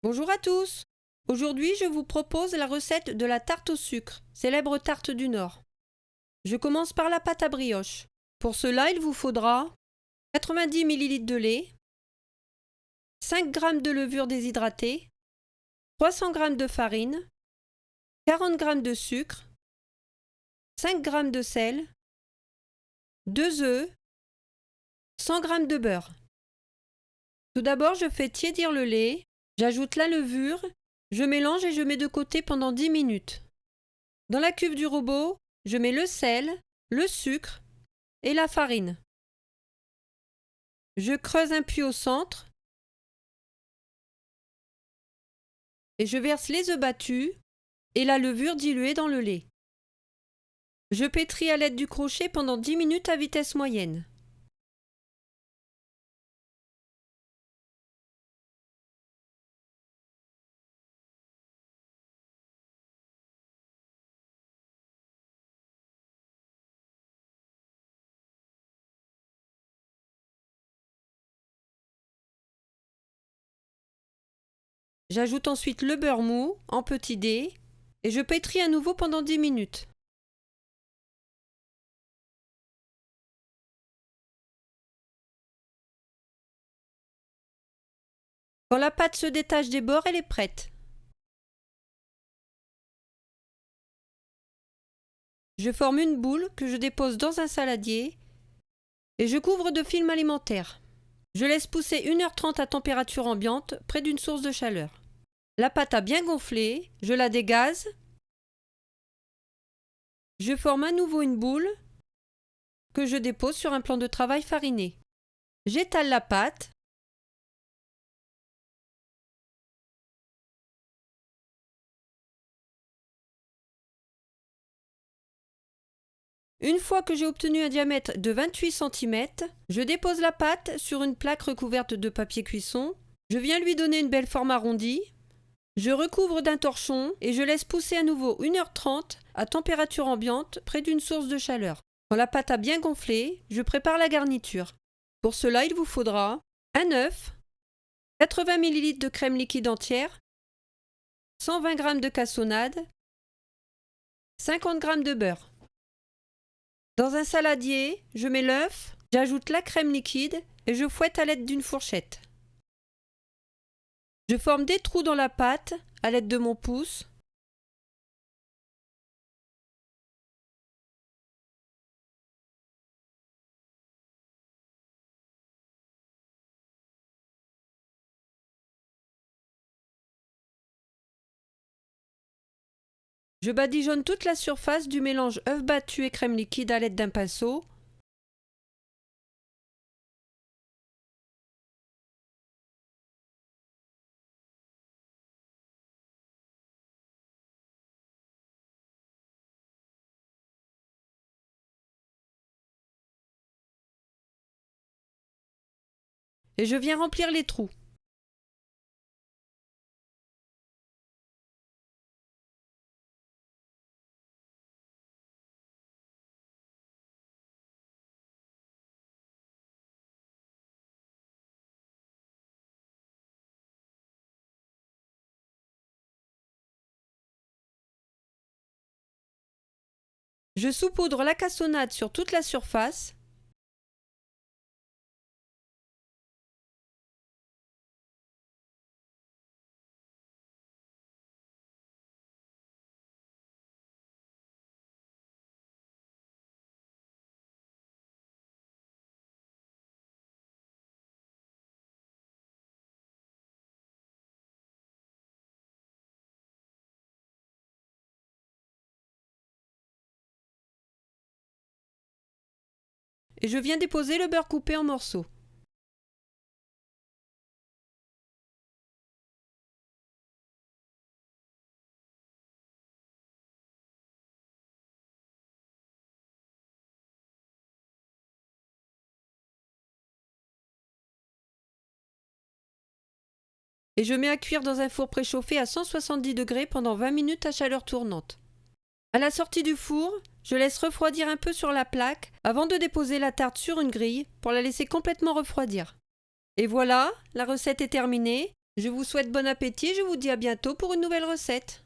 Bonjour à tous! Aujourd'hui, je vous propose la recette de la tarte au sucre, célèbre tarte du Nord. Je commence par la pâte à brioche. Pour cela, il vous faudra 90 ml de lait, 5 g de levure déshydratée, 300 g de farine, 40 g de sucre, 5 g de sel, 2 œufs, 100 g de beurre. Tout d'abord, je fais tiédir le lait, j'ajoute la levure, je mélange et je mets de côté pendant 10 minutes. Dans la cuve du robot, je mets le sel, le sucre et la farine. Je creuse un puits au centre et je verse les œufs battus et la levure diluée dans le lait. Je pétris à l'aide du crochet pendant 10 minutes à vitesse moyenne. J'ajoute ensuite le beurre mou en petits dés et je pétris à nouveau pendant 10 minutes. Quand la pâte se détache des bords, elle est prête. Je forme une boule que je dépose dans un saladier et je couvre de film alimentaire. Je laisse pousser 1h30 à température ambiante près d'une source de chaleur. La pâte a bien gonflé, je la dégaze. Je forme à nouveau une boule que je dépose sur un plan de travail fariné. J'étale la pâte. Une fois que j'ai obtenu un diamètre de 28 cm, je dépose la pâte sur une plaque recouverte de papier cuisson. Je viens lui donner une belle forme arrondie. Je recouvre d'un torchon et je laisse pousser à nouveau 1h30 à température ambiante près d'une source de chaleur. Quand la pâte a bien gonflé, je prépare la garniture. Pour cela, il vous faudra un œuf, 80 ml de crème liquide entière, 120 g de cassonade, 50 g de beurre. Dans un saladier, je mets l'œuf, j'ajoute la crème liquide et je fouette à l'aide d'une fourchette. Je forme des trous dans la pâte à l'aide de mon pouce. Je badigeonne toute la surface du mélange œuf battu et crème liquide à l'aide d'un pinceau. Et je viens remplir les trous. Je saupoudre la cassonade sur toute la surface. Et je viens déposer le beurre coupé en morceaux. Et je mets à cuire dans un four préchauffé à 170 degrés pendant 20 minutes à chaleur tournante. À la sortie du four, je laisse refroidir un peu sur la plaque avant de déposer la tarte sur une grille pour la laisser complètement refroidir. Et voilà, la recette est terminée. Je vous souhaite bon appétit et je vous dis à bientôt pour une nouvelle recette.